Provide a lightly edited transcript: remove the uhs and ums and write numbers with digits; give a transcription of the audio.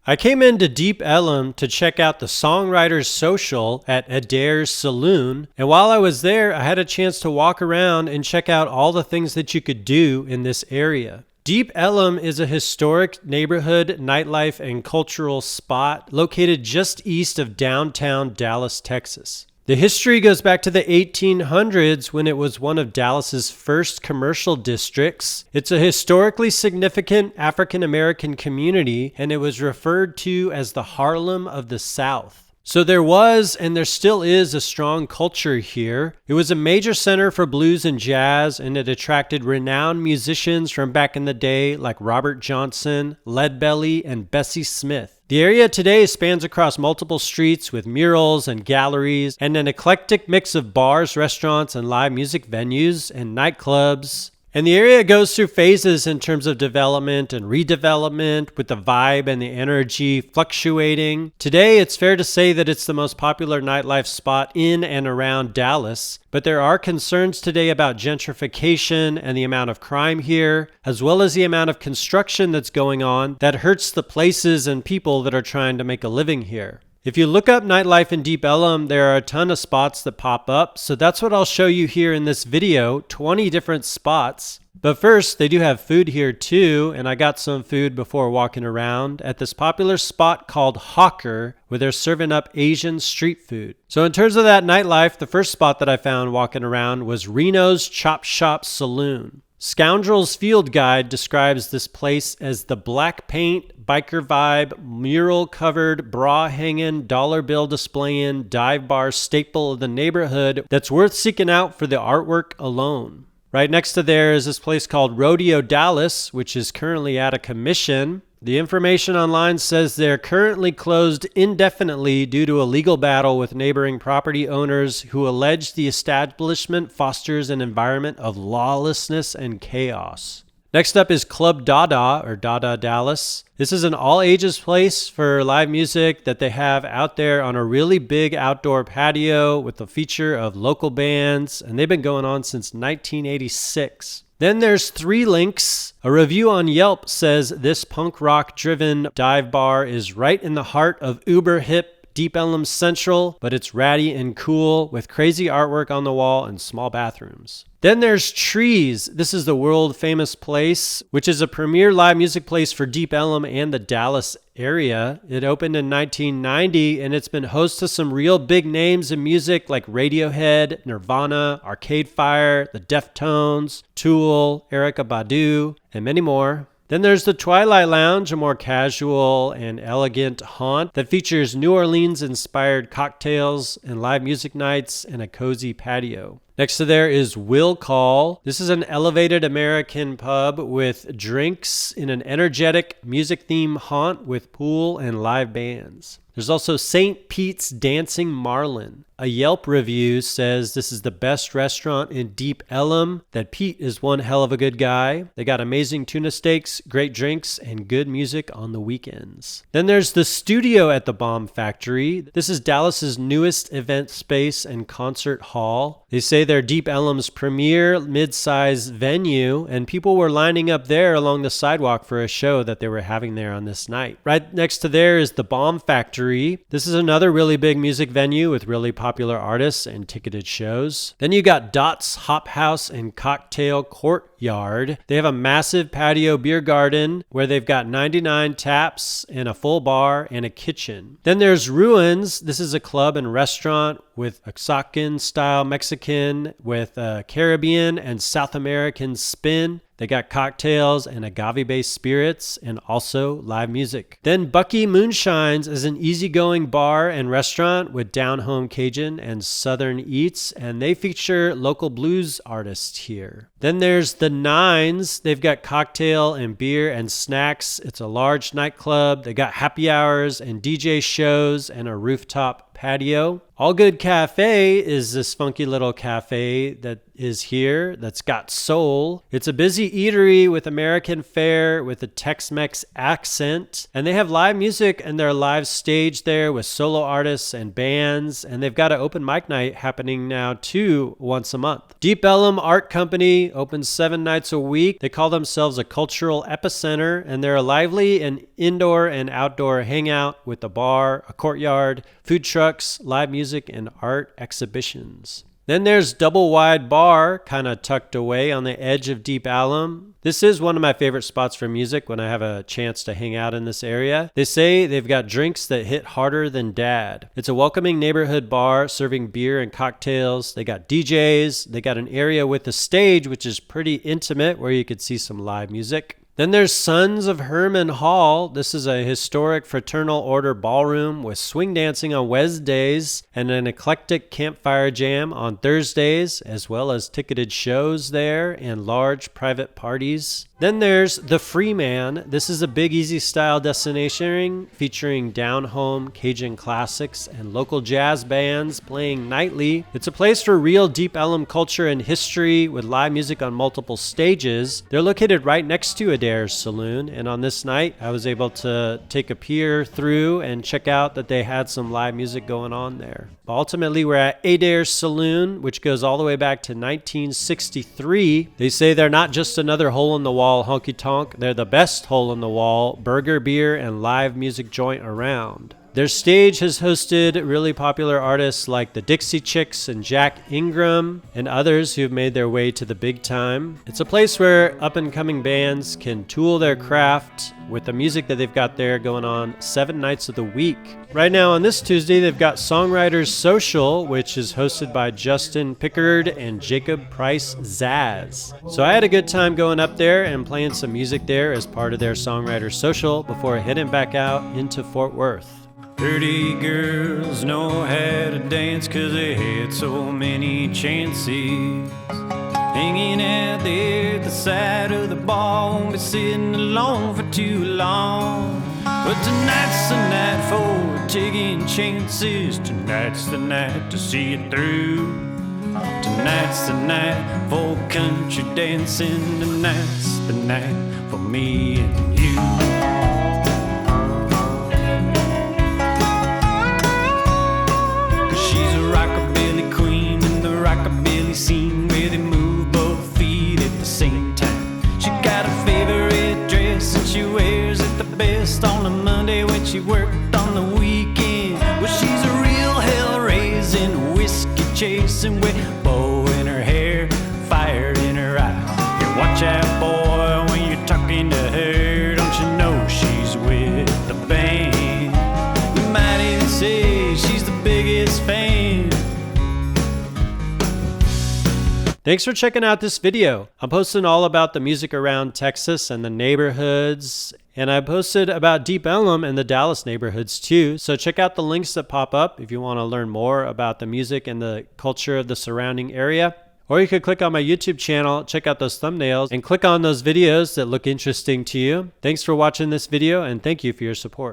I came into Deep Ellum to check out the Songwriters social at Adair's Saloon, and while I was there, I had a chance to walk around and check out all the things that you could do in this area. Deep Ellum is a historic neighborhood, nightlife, and cultural spot located just east of downtown Dallas, Texas. The history goes back to the 1800s when it was one of Dallas's first commercial districts. It's a historically significant African American community, and it was referred to as the Harlem of the South. So there was, and there still is, a strong culture here. It was a major center for blues and jazz, and it attracted renowned musicians from back in the day like Robert Johnson, Leadbelly, and Bessie Smith. The area today spans across multiple streets with murals and galleries and an eclectic mix of bars, restaurants, and live music venues and nightclubs. And the area goes through phases in terms of development and redevelopment, with the vibe and the energy fluctuating. Today, it's fair to say that it's the most popular nightlife spot in and around Dallas, but there are concerns today about gentrification and the amount of crime here, as well as the amount of construction that's going on that hurts the places and people that are trying to make a living here. If you look up nightlife in Deep Ellum, there are a ton of spots that pop up, so that's what I'll show you here in this video, 20 different spots. But first, they do have food here too, and I got some food before walking around at this popular spot called Hawker, where they're serving up Asian street food. So in terms of that nightlife, the first spot that I found walking around was Reno's Chop Shop Saloon. Scoundrel's Field Guide describes this place as the black paint, biker vibe, mural-covered, bra-hanging, dollar bill displaying, dive bar staple of the neighborhood that's worth seeking out for the artwork alone. Right next to there is this place called Rodeo Dallas, which is currently out of commission. The information online says they're currently closed indefinitely due to a legal battle with neighboring property owners who allege the establishment fosters an environment of lawlessness and chaos. Next up is Club Dada, or Dada Dallas. This is an all-ages place for live music that they have out there on a really big outdoor patio with a feature of local bands, and they've been going on since 1986. Then there's Three Links. A review on Yelp says this punk rock driven dive bar is right in the heart of uber hip Deep Ellum Central, but it's ratty and cool with crazy artwork on the wall and small bathrooms. Then there's Trees. This is the world famous place, which is a premier live music place for Deep Ellum and the Dallas area. It opened in 1990 and it's been host to some real big names in music like Radiohead, Nirvana, Arcade Fire, the Deftones, Tool, Erykah Badu, and many more. Then there's the Twilite Lounge, a more casual and elegant haunt that features New Orleans-inspired cocktails and live music nights and a cozy patio. Next to there is Will Call. This is an elevated American pub with drinks in an energetic music-themed haunt with pool and live bands. There's also St. Pete's Dancing Marlin. A Yelp review says this is the best restaurant in Deep Ellum, that Pete is one hell of a good guy. They got amazing tuna steaks, great drinks, and good music on the weekends. Then there's the Studio at the Bomb Factory. This is Dallas's newest event space and concert hall. They say they're Deep Ellum's premier mid-size venue, and people were lining up there along the sidewalk for a show that they were having there on this night. Right next to there is the Bomb Factory. This is another really big music venue with really popular artists and ticketed shows. Then you got Dot's Hop House and Cocktail Courtyard. They have a massive patio beer garden where they've got 99 taps and a full bar and a kitchen. Then there's Ruins. This is a club and restaurant with Oaxacan-style Mexican with a Caribbean and South American spin. They got cocktails and agave-based spirits and also live music. Then Bucky Moonshines is an easygoing bar and restaurant with down-home Cajun and Southern eats, and they feature local blues artists here. Then there's the Nines. They've got cocktail and beer and snacks. It's a large nightclub. They got happy hours and DJ shows and a rooftop patio. AllGood Cafe is this funky little cafe that is here that's got soul. It's a busy eatery with American fare with a Tex-Mex accent. And they have live music and their live stage there with solo artists and bands. And they've got an open mic night happening now too once a month. Deep Ellum Art Company opens 7 nights a week. They call themselves a cultural epicenter, and they're a lively and indoor and outdoor hangout with a bar, a courtyard, food trucks, live music, and art exhibitions. Then there's Double Wide Bar, kind of tucked away on the edge of Deep Ellum. This is one of my favorite spots for music when I have a chance to hang out in this area. They say they've got drinks that hit harder than dad. It's a welcoming neighborhood bar serving beer and cocktails. They got DJs. They got an area with a stage, which is pretty intimate, where you could see some live music. Then there's Sons of Hermann Hall. This is a historic fraternal order ballroom with swing dancing on Wednesdays and an eclectic campfire jam on Thursdays, as well as ticketed shows there and large private parties. Then there's The Freeman. This is a Big Easy style destination featuring down-home Cajun classics and local jazz bands playing nightly. It's a place for real Deep Ellum culture and history with live music on multiple stages. They're located right next to Adair's Saloon, and on this night I was able to take a peer through and check out that they had some live music going on there. But ultimately we're at Adair's Saloon, which goes all the way back to 1963. They say they're not just another hole in the wall honky-tonk, they're the best hole-in-the-wall burger, beer, and live music joint around. Their stage has hosted really popular artists like the Dixie Chicks and Jack Ingram and others who've made their way to the big time. It's a place where up-and-coming bands can tool their craft with the music that they've got there going on 7 nights of the week. Right now on this Tuesday, they've got Songwriters Social, which is hosted by Justin Pickard and Jacob Price Zaz. So I had a good time going up there and playing some music there as part of their Songwriters Social before heading back out into Fort Worth. Pretty girls know how to dance 'cause they had so many chances. Hanging out there at the side of the bar, won't be sitting alone for too long. But tonight's the night for taking chances. Tonight's the night to see it through. Tonight's the night for country dancing. Tonight's the night for me and you. Rockabilly scene where they move both feet at the same time. She got a favorite dress and she wears it the best on a Monday when she worked on the weekend. Well, she's a real hell-raising, whiskey-chasing with bow in her hair, fire in her eye. Yeah, watch out, boy, when you're talking to her. Don't you know she's with the band? You might even say she's the biggest fan. Thanks for checking out this video. I'm posting all about the music around Texas and the neighborhoods, and I posted about Deep Ellum and the Dallas neighborhoods too. So check out the links that pop up if you want to learn more about the music and the culture of the surrounding area. Or you could click on my YouTube channel, check out those thumbnails, and click on those videos that look interesting to you. Thanks for watching this video, and thank you for your support.